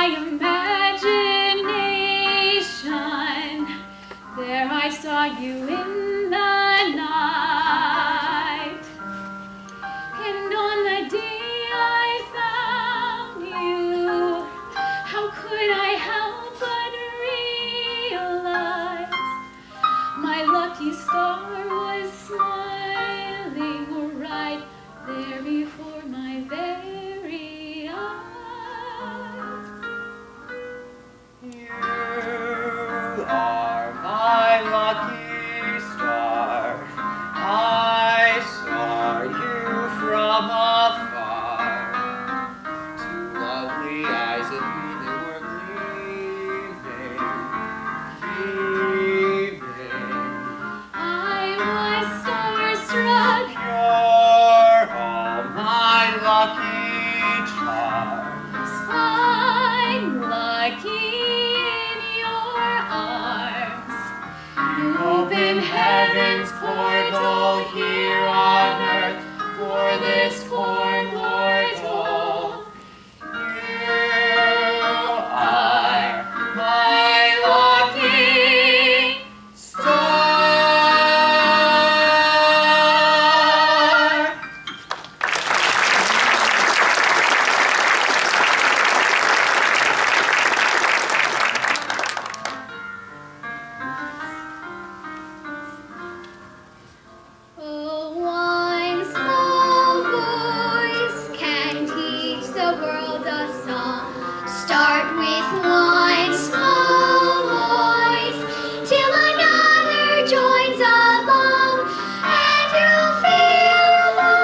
my imagination, there I saw you in the night. And on the day I found you, how could I help but realize my lucky star was smiling right there before my very eyes. You are my lucky star. I saw you from afar. Two lovely eyes of me, they were gleaming, gleaming. I was starstruck. You're all my lucky charms. I'm lucky in your arms. You open heaven's portal here on earth for this poor mortal. You are my lucky star. Oh, one small voice can teach the world a song. Start with one small voice till another joins along, and you'll feel the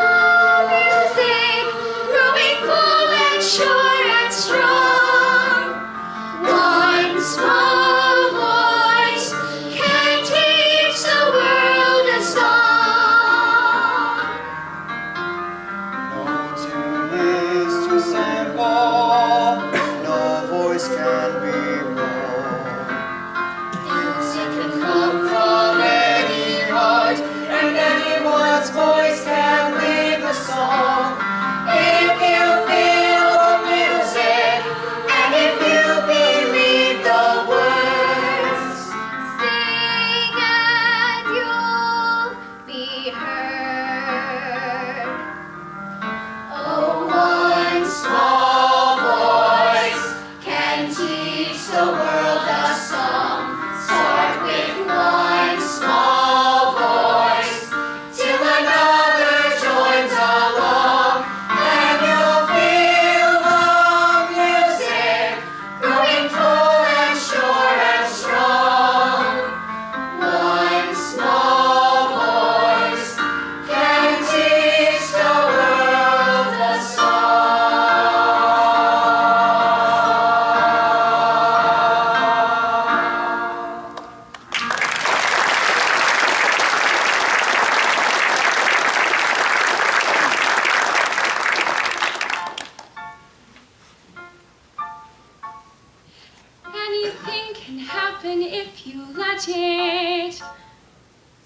music growing full and sure and strong. One small voice can teach the world a song. No tune is too simple, no voice can be wrong. Music can come from any heart, and anyone's voice can lead the song. If you feel the music, and if you believe the words, Sing and you'll be heard. oh, one small voice can teach the world a song. Start with one small voice till another joins along, and you'll feel the music growing full and sure and strong. One small voice can teach the world a song. Anything can happen if you let it.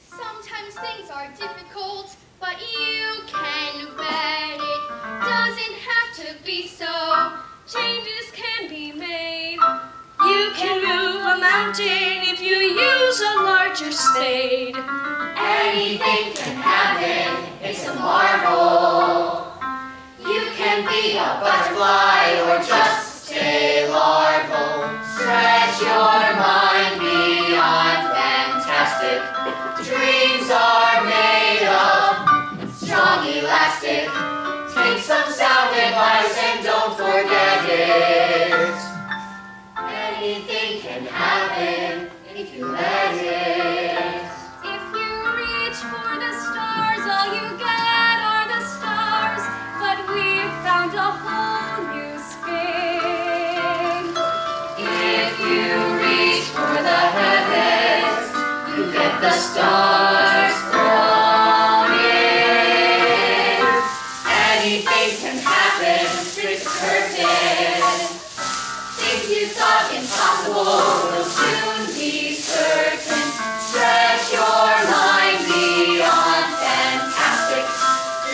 Sometimes things are difficult, but you can bet it doesn't have to be so. Changes can be made. You can move a mountain if you use a larger spade. Anything can happen, it's a marvel. You can be a butterfly or just a larval. Stretch your mind beyond fantastic. Dreams are made of strong elastic. Take some sound advice and don't forget it. Anything can happen if you let it. If you reach for the stars, all you get are the stars. But we've found a whole new space. If you reach for the heavens, you get the stars thrown in. Anything can happen, strict curtain. Things you thought impossible will soon be certain. Stretch your mind beyond fantastic.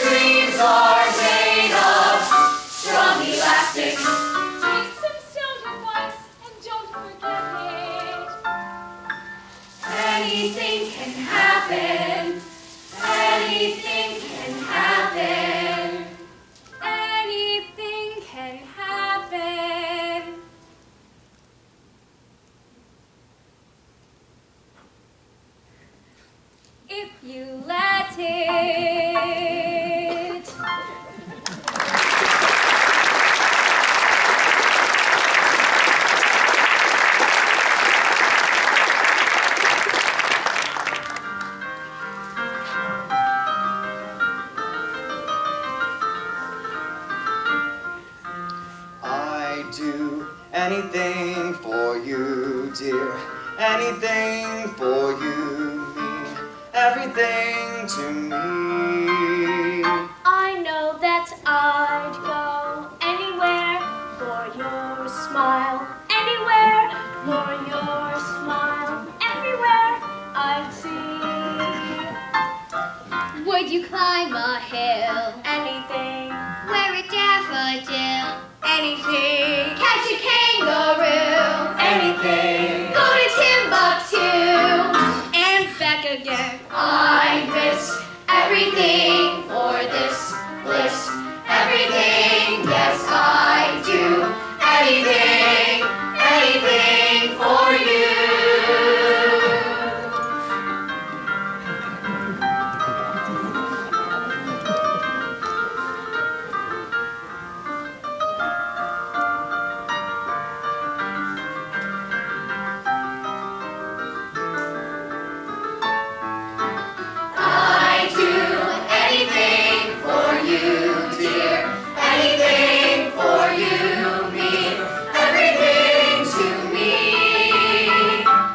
Dreams are made of strong elastic. Take some sound anything for you, dear. Anything for you mean everything to me. I know that I'd go anywhere for your smile. Anywhere for your smile. Everywhere I'd see. Would you climb a hill? Anything. Wear a daffodil? Anything. Catch a kangaroo? Anything. Go to Timbuktu and back again. I risk everything for this bliss. Everything, yes I do. Anything, anything for you. I do anything for you, dear. Anything for you mean everything to me.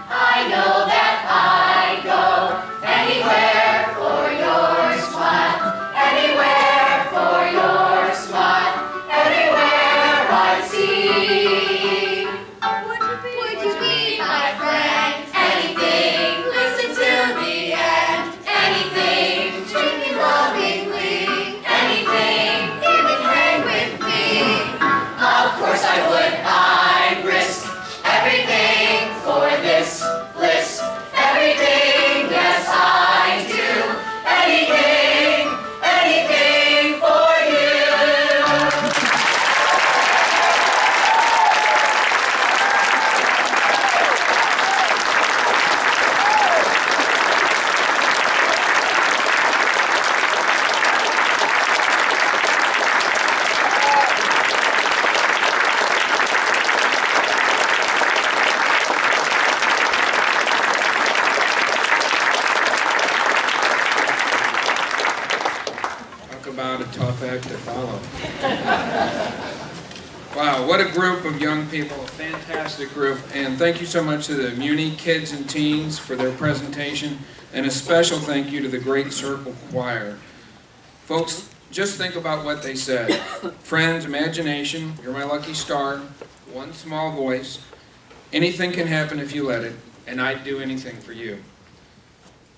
I know that I go anywhere for your smile. Anywhere for your smile. Anywhere I see. Would you be my friend? Anything, listen to the end. Anything, treat me lovingly. Anything, even hang with me. Of course I would. I'd risk everything for this bliss. Everything, yes I do. Anything, anything for you. Talk about a tough act to follow. Wow, what a group of young people, a fantastic group. And thank you so much to the Muni kids and teens for their presentation, and a special thank you to the Great Circle Choir. Folks, just think about what they said. Friends, imagination, you're my lucky star, one small voice, anything can happen if you let it, and I'd do anything for you.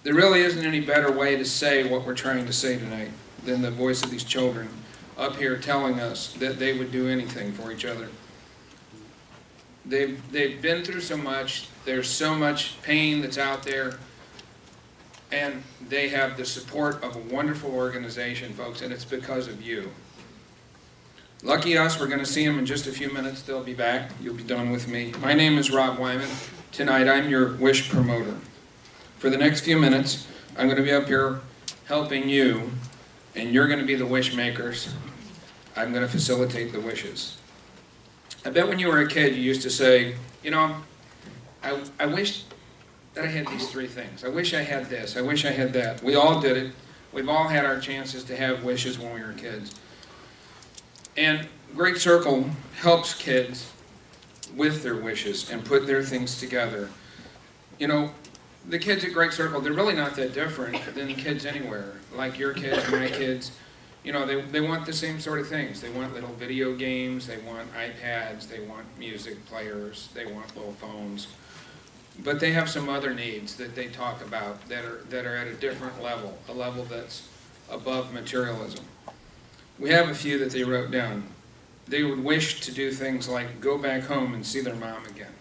There really isn't any better way to say what we're trying to say tonight than the voice of these children up here telling us that they would do anything for each other. They've been through so much, there's so much pain that's out there, and they have the support of a wonderful organization, folks, and it's because of you. Lucky us, we're going to see them in just a few minutes. They'll be back. You'll be done with me. My name is Rob Wyman. Tonight I'm your wish promoter. For the next few minutes, I'm going to be up here helping you, and you're going to be the wish makers. I'm going to facilitate the wishes. I bet when you were a kid, you used to say, you know, I wish that I had these three things. I wish I had this. I wish I had that. We all did it. We've all had our chances to have wishes when we were kids. And Great Circle helps kids with their wishes and put their things together. You know, the kids at Great Circle, they're really not that different than kids anywhere. Like your kids, my kids, you know, they want the same sort of things. They want little video games, they want iPads, they want music players, they want little phones. But they have some other needs that they talk about that are at a different level, a level that's above materialism. We have a few that they wrote down. They would wish to do things like go back home and see their mom again.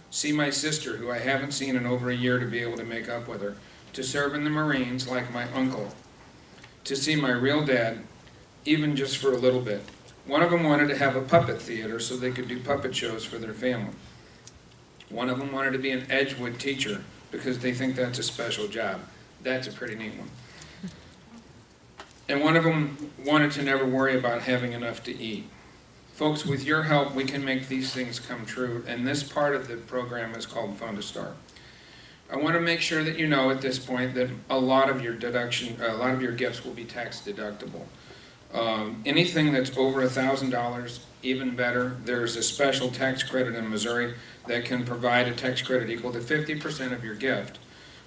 See my sister, who I haven't seen in over a year, to be able to make up with her. To serve in the Marines like my uncle. To see my real dad, even just for a little bit. One of them wanted to have a puppet theater so they could do puppet shows for their family. One of them wanted to be an Edgewood teacher because they think that's a special job. That's a pretty neat one. And one of them wanted to never worry about having enough to eat. Folks, with your help, we can make these things come true, and this part of the program is called Fund to Start. I want to make sure that you know at this point that a lot of your gifts will be tax deductible. Anything that's over $1,000, even better. There's a special tax credit in Missouri that can provide a tax credit equal to 50% of your gift,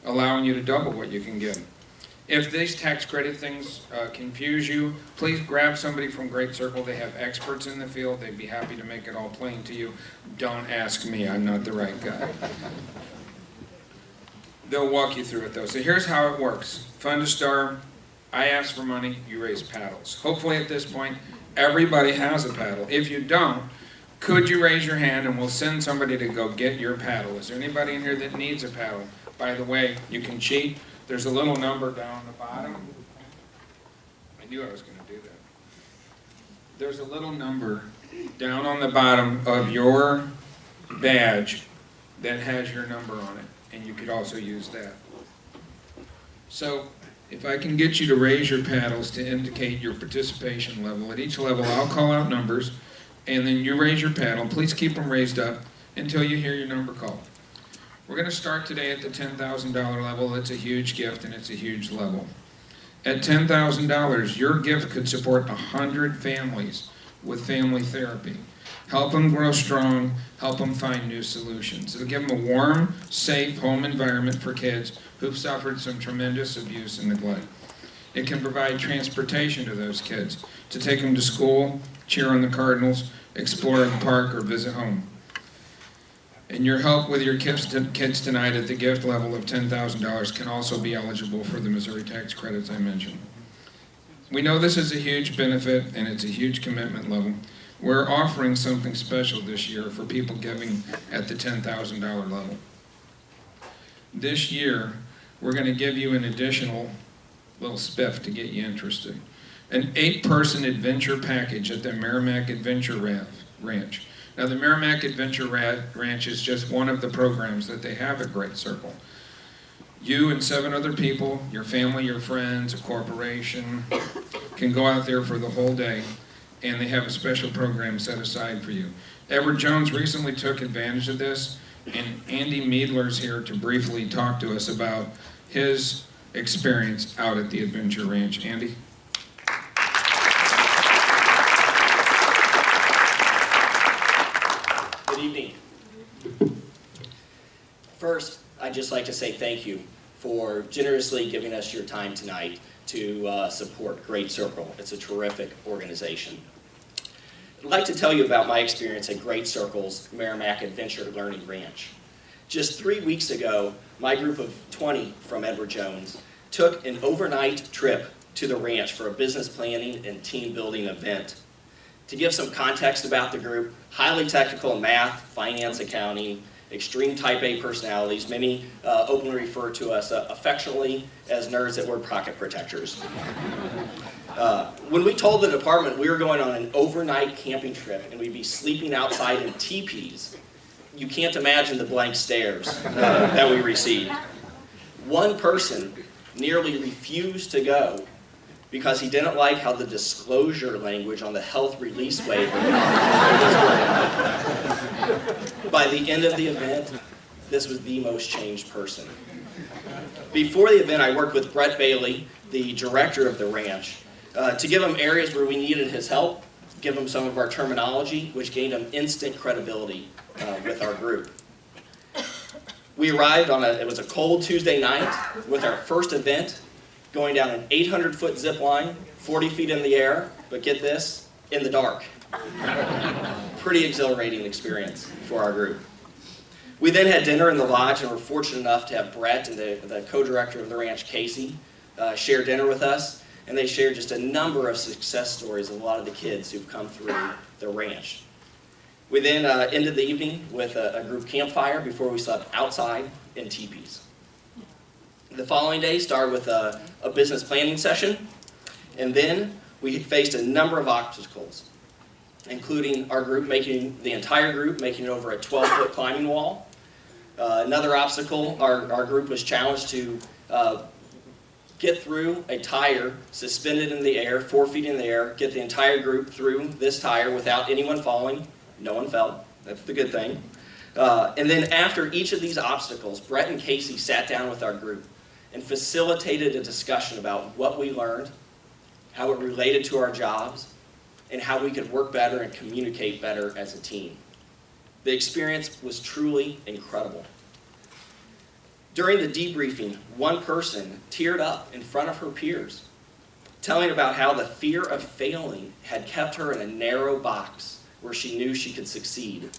allowing you to double what you can give. If these tax credit things confuse you, please grab somebody from Great Circle. They have experts in the field. They'd be happy to make it all plain to you. Don't ask me. I'm not the right guy. They'll walk you through it, though. So here's how it works. Fund a star. I ask for money. You raise paddles. Hopefully at this point, everybody has a paddle. If you don't, could you raise your hand and we'll send somebody to go get your paddle? Is there anybody in here that needs a paddle? By the way, you can cheat. There's a little number down the bottom. I knew I was going to do that. There's a little number down on the bottom of your badge that has your number on it, and you could also use that. So if I can get you to raise your paddles to indicate your participation level, at each level I'll call out numbers, and then you raise your paddle. Please keep them raised up until you hear your number called. We're going to start today at the $10,000 level. It's a huge gift and it's a huge level. At $10,000, your gift could support 100 families with family therapy. Help them grow strong, help them find new solutions. It'll give them a warm, safe home environment for kids who've suffered some tremendous abuse and neglect. It can provide transportation to those kids, to take them to school, cheer on the Cardinals, explore the park, or visit home. And your help with your kids tonight at the gift level of $10,000 can also be eligible for the Missouri tax credits I mentioned. We know this is a huge benefit and it's a huge commitment level. We're offering something special this year for people giving at the $10,000 level. This year, we're going to give you an additional little spiff to get you interested. An 8-person adventure package at the Merrimack Adventure Ranch. Now, the Merrimack Adventure Ranch is just one of the programs that they have at Great Circle. You and 7 other people, your family, your friends, a corporation, can go out there for the whole day, and they have a special program set aside for you. Edward Jones recently took advantage of this, and Andy Meadler's here to briefly talk to us about his experience out at the Adventure Ranch. Andy? Good evening. First, I'd just like to say thank you for generously giving us your time tonight to support Great Circle. It's a terrific organization. I'd like to tell you about my experience at Great Circle's Merrimack Adventure Learning Ranch. Just 3 weeks ago, my group of 20 from Edward Jones took an overnight trip to the ranch for a business planning and team building event. To give some context about the group, highly technical in math, finance, accounting, extreme type A personalities, many openly refer to us affectionately as nerds that wear pocket protectors. When we told the department we were going on an overnight camping trip and we'd be sleeping outside in teepees, you can't imagine the blank stares that we received. One person nearly refused to go because he didn't like how the disclosure language on the health release waiver was written. By the end of the event, this was the most changed person. Before the event, I worked with Brett Bailey, the director of the ranch, to give him areas where we needed his help, give him some of our terminology, which gained him instant credibility with our group. We arrived on it was a cold Tuesday night with our first event, going down an 800-foot zip line, 40 feet in the air, but get this, in the dark. Pretty exhilarating experience for our group. We then had dinner in the lodge and were fortunate enough to have Brett and the co-director of the ranch, Casey, share dinner with us, and they shared just a number of success stories of a lot of the kids who've come through the ranch. We then ended the evening with a group campfire before we slept outside in teepees. The following day started with a business planning session, and then we faced a number of obstacles, including the entire group making it over a 12-foot climbing wall. Another obstacle, our group was challenged to get through a tire suspended in the air, 4 feet in the air, get the entire group through this tire without anyone falling. No one fell. That's the good thing. And then after each of these obstacles, Brett and Casey sat down with our group and facilitated a discussion about what we learned, how it related to our jobs, and how we could work better and communicate better as a team. The experience was truly incredible. During the debriefing, one person teared up in front of her peers, telling about how the fear of failing had kept her in a narrow box where she knew she could succeed.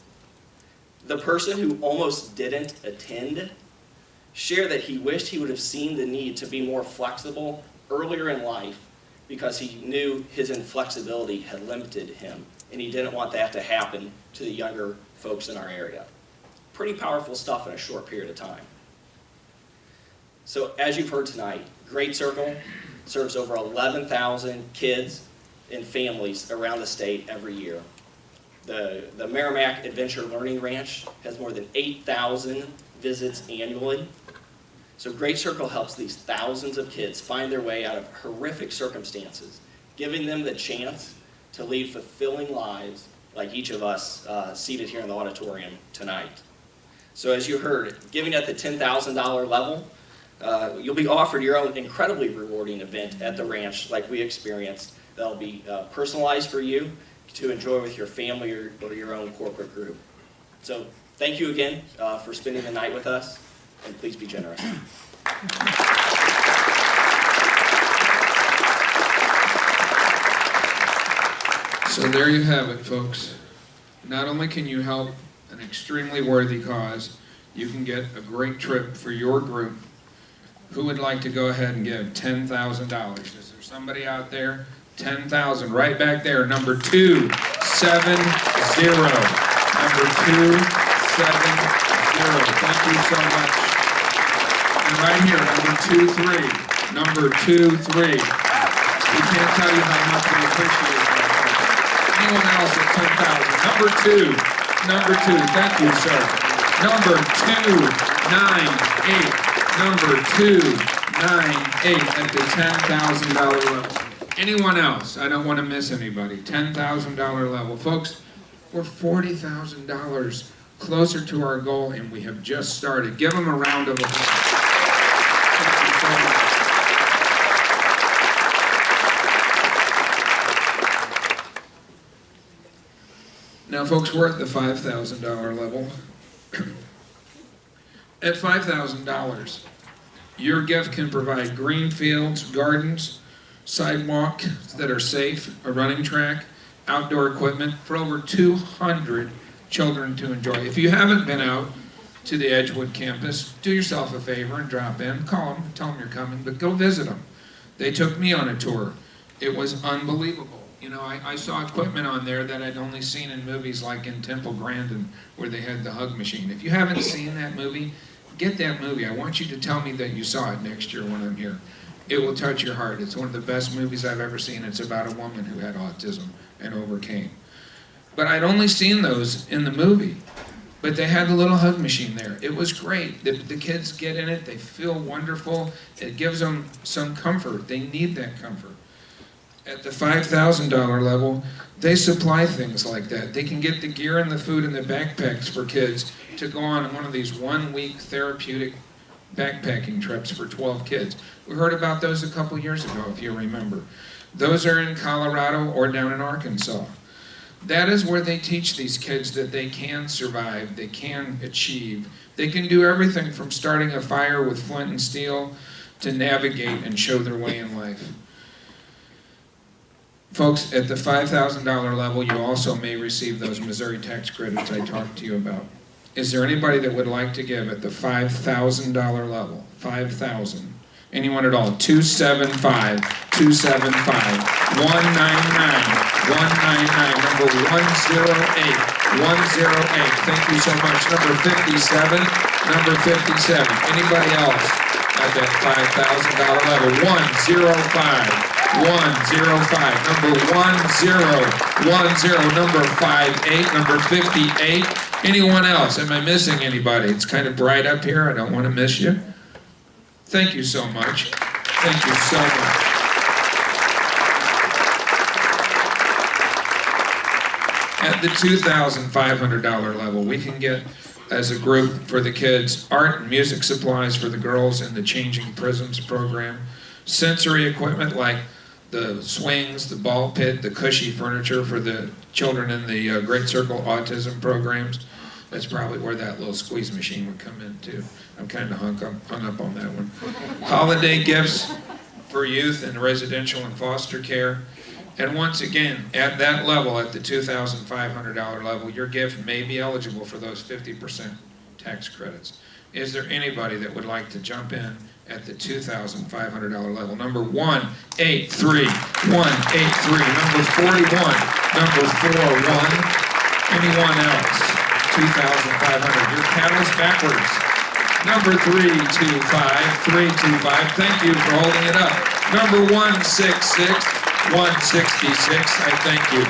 The person who almost didn't attend shared that he wished he would have seen the need to be more flexible earlier in life because he knew his inflexibility had limited him, and he didn't want that to happen to the younger folks in our area. Pretty powerful stuff in a short period of time. So as you've heard tonight, Great Circle serves over 11,000 kids and families around the state every year. The Merrimack Adventure Learning Ranch has more than 8,000 visits annually. So Great Circle helps these thousands of kids find their way out of horrific circumstances, giving them the chance to lead fulfilling lives like each of us seated here in the auditorium tonight. So as you heard, giving at the $10,000 level, you'll be offered your own incredibly rewarding event at the ranch like we experienced. That'll be personalized for you to enjoy with your family or your own corporate group. So thank you again for spending the night with us, and please be generous. So there you have it, folks. Not only can you help an extremely worthy cause, you can get a great trip for your group. Who would like to go ahead and give $10,000? Is there somebody out there? 10,000, right back there, number 270. Number 270. Thank you so much. And right here, number 23. We can't tell you how much we appreciate that. Anyone else at 10,000? Number 2, thank you, sir. Number 298. Number 298 at the $10,000 level. Anyone else? I don't want to miss anybody. $10,000 level. Folks, we're $40,000 closer to our goal, and we have just started. Give them a round of applause. Thank you so much. Now, folks, we're at the $5,000 level. At $5,000, your gift can provide green fields, gardens, sidewalks that are safe, a running track, outdoor equipment for over 200 children to enjoy. If you haven't been out to the Edgewood campus, do yourself a favor and drop in. Call them, tell them you're coming, but go visit them. They took me on a tour. It was unbelievable. You know, I saw equipment on there that I'd only seen in movies like in Temple Grandin, where they had the hug machine. If you haven't seen that movie, get that movie. I want you to tell me that you saw it next year when I'm here. It will touch your heart. It's one of the best movies I've ever seen. It's about a woman who had autism and overcame. But I'd only seen those in the movie. But they had the little hug machine there. It was great. The kids get in it. They feel wonderful. It gives them some comfort. They need that comfort. At the $5,000 level, they supply things like that. They can get the gear and the food and the backpacks for kids to go on one of these one-week therapeutic backpacking trips for 12 kids. We heard about those a couple years ago, if you remember. Those are in Colorado or down in Arkansas. That is where they teach these kids that they can survive, they can achieve. They can do everything from starting a fire with flint and steel to navigate and show their way in life. Folks, at the $5,000 level, you also may receive those Missouri tax credits I talked to you about. Is there anybody that would like to give at the $5,000 level? 5,000. Anyone at all? 275, 275, 199, 199, number 108, 108. Thank you so much. Number 57, number 57. Anybody else at that $5,000 level? 105. 105, number 1010, number 58, number 58. Anyone else? Am I missing anybody? It's kind of bright up here. I don't want to miss you. Thank you so much. Thank you so much. At the $2,500 level, we can get, as a group for the kids, art and music supplies for the girls in the Changing Prisms program, sensory equipment like the swings, the ball pit, the cushy furniture for the children in the Great Circle autism programs. That's probably where that little squeeze machine would come in too. I'm kind of hung up on that one. Holiday gifts for youth in residential and foster care. And once again, at that level, at the $2,500 level, your gift may be eligible for those 50% tax credits. Is there anybody that would like to jump in at the $2,500 level? Number 183, 183, number 41, number 41. Anyone else? 2,500. Your paddles backwards. Number 325, 325. Thank you for holding it up. Number 166, 166. I thank you.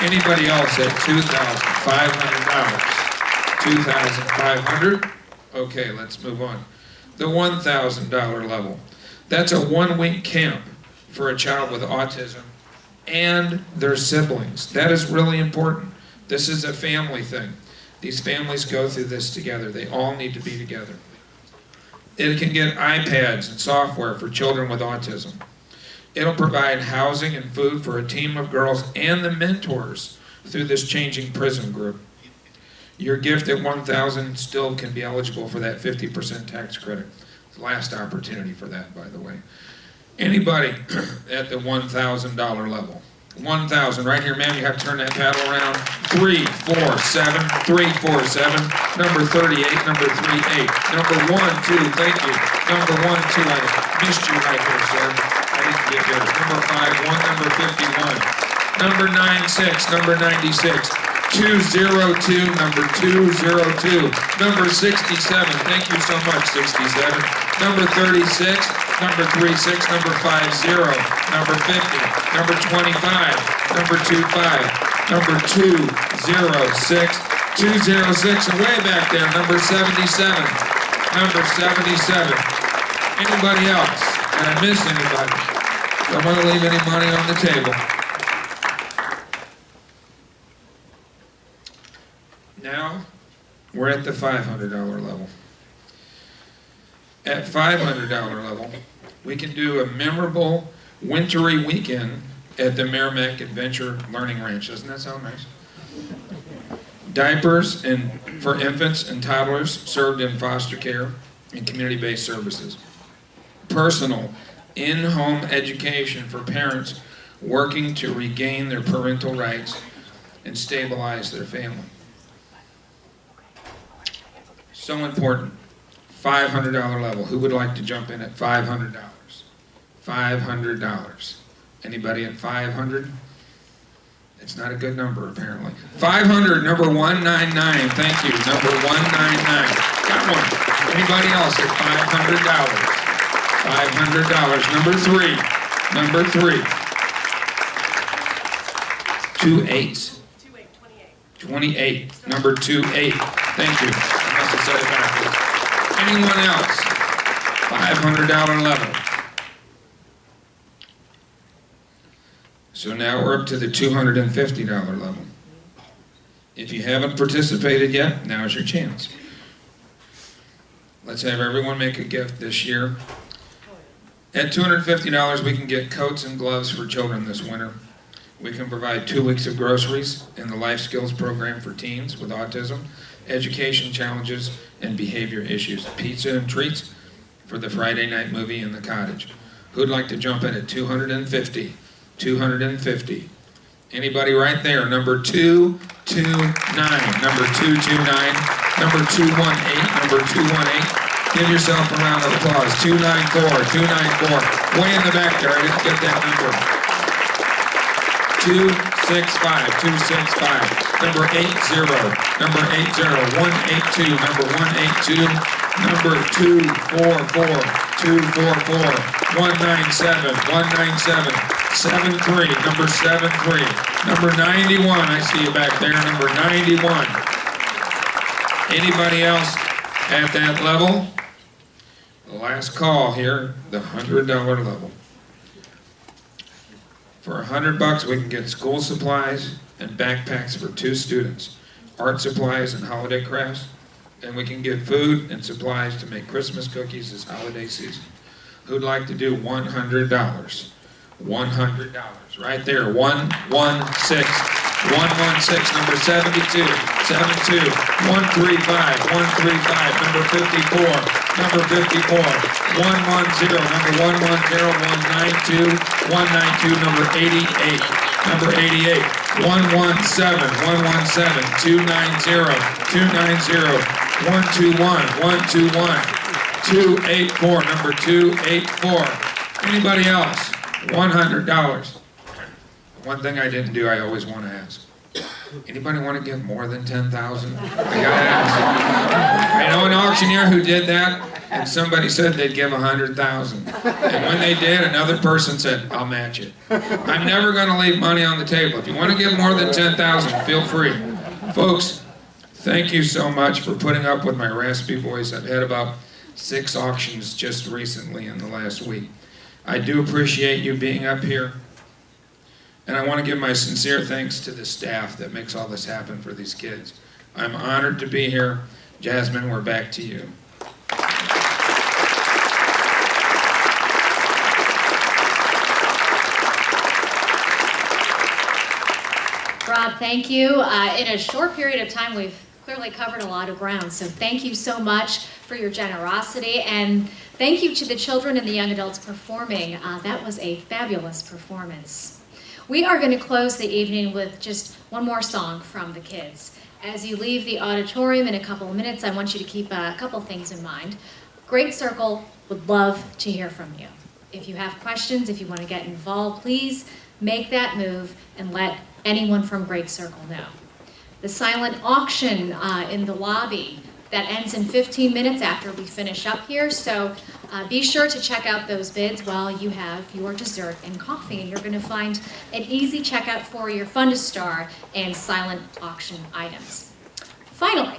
Anybody else at $2,500? 2,500. Okay, let's move on. The $1,000 level. That's a 1-week camp for a child with autism and their siblings. That is really important. This is a family thing. These families go through this together. They all need to be together. It can get iPads and software for children with autism. It'll provide housing and food for a team of girls and the mentors through this Changing Prism group. Your gift at $1,000 still can be eligible for that 50% tax credit. It's the last opportunity for that, by the way. Anybody at the $1,000 level? 1,000, right here, ma'am, you have to turn that paddle around. 347, 347, number 38, number 38, number 12, thank you. Number 12, I missed you right there, sir. I didn't get yours. Number 51, number 51. Number 96, number 96. 202, number 202. Number 67, thank you so much, 67. Number 36, number 36, number 50, number 50, number 25, number 25, number 206, 206, and way back there, number 77, number 77. Anybody else? Did I miss anybody? Don't want to leave any money on the table. Now, we're at the $500 level. At $500 level, we can do a memorable wintry weekend at the Merrimack Adventure Learning Ranch. Doesn't that sound nice? Diapers and for infants and toddlers served in foster care and community-based services. Personal, in-home education for parents working to regain their parental rights and stabilize their family. So important. $500 level. Who would like to jump in at $500? $500. Anybody at 500? It's not a good number, apparently. 500, number 199. Thank you. Number 199. Got one. Anybody else at $500? $500. Number 3. Number 3. 2 8s. 28. Number 28. Thank you. Set it backwards. Anyone else? $500 level. So now we're up to the $250 level. If you haven't participated yet, now's your chance. Let's have everyone make a gift this year. At $250, we can get coats and gloves for children this winter. We can provide 2 weeks of groceries in the Life Skills program for teens with autism, education challenges, and behavior issues. Pizza and treats for the Friday night movie in the cottage. Who'd like to jump in at 250? 250. Anybody right there? Number 229. Number 229. Number 218. Number 218. Give yourself a round of applause. 294. 294. Way in the back there. I didn't get that number. 265, 265, number 80, number 80, 182, number 182, number 244, 244, 197, 197, 73, number 73, number 91, I see you back there, number 91. Anybody else at that level? The last call here, the $100 level. For $100, we can get school supplies and backpacks for 2 students, art supplies and holiday crafts, and we can get food and supplies to make Christmas cookies this holiday season. Who'd like to do $100? $100. Right there, 116. 116, number 72, 72, 135, 135, number 54, number 54, 110, number 110, 192, 192, number 88, number 88, 117, 117, 290, 290, 121, 121, 284, number 284. Anybody else? $100. One thing I didn't do, I always want to ask. Anybody want to give more than 10,000? I gotta ask. I know an auctioneer who did that, and somebody said they'd give 100,000. And when they did, another person said, I'll match it. I'm never going to leave money on the table. If you want to give more than 10,000, feel free. Folks, thank you so much for putting up with my raspy voice. I've had about 6 auctions just recently in the last week. I do appreciate you being up here. And I want to give my sincere thanks to the staff that makes all this happen for these kids. I'm honored to be here. Jasmine, we're back to you. Rob, thank you. In a short period of time, we've clearly covered a lot of ground. So thank you so much for your generosity. And thank you to the children and the young adults performing. That was a fabulous performance. We are going to close the evening with just one more song from the kids. As you leave the auditorium in a couple of minutes, I want you to keep a couple things in mind. Great Circle would love to hear from you. If you have questions, if you want to get involved, please make that move and let anyone from Great Circle know. The silent auction in the lobby, that ends in 15 minutes after we finish up here, so be sure to check out those bids while you have your dessert and coffee, and you're going to find an easy checkout for your Fund a Star and silent auction items. Finally,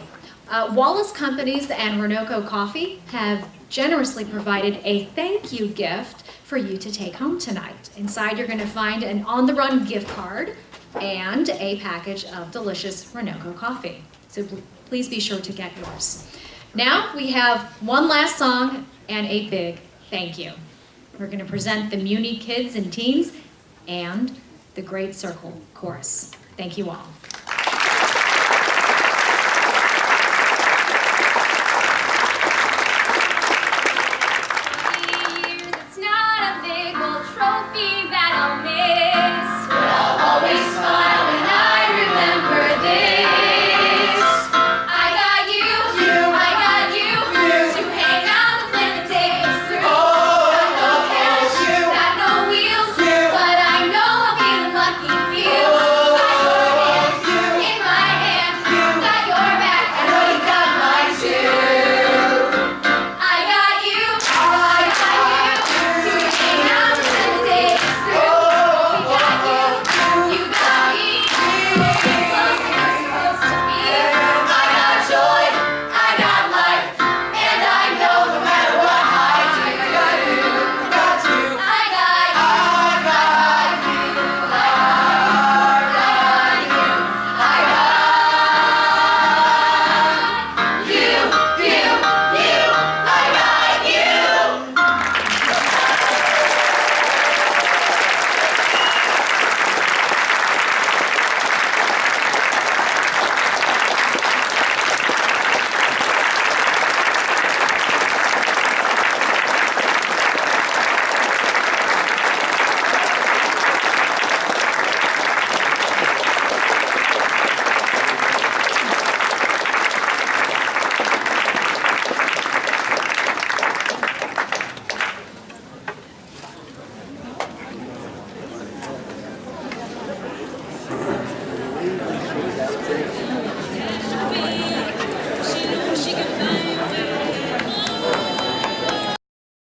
Wallace Companies and Renoco Coffee have generously provided a thank you gift for you to take home tonight. Inside you're going to find an on-the-run gift card and a package of delicious Renoco coffee. So please be sure to get yours. Now we have one last song and a big thank you. We're going to present the Muni Kids and Teens and the Great Circle Chorus. Thank you all.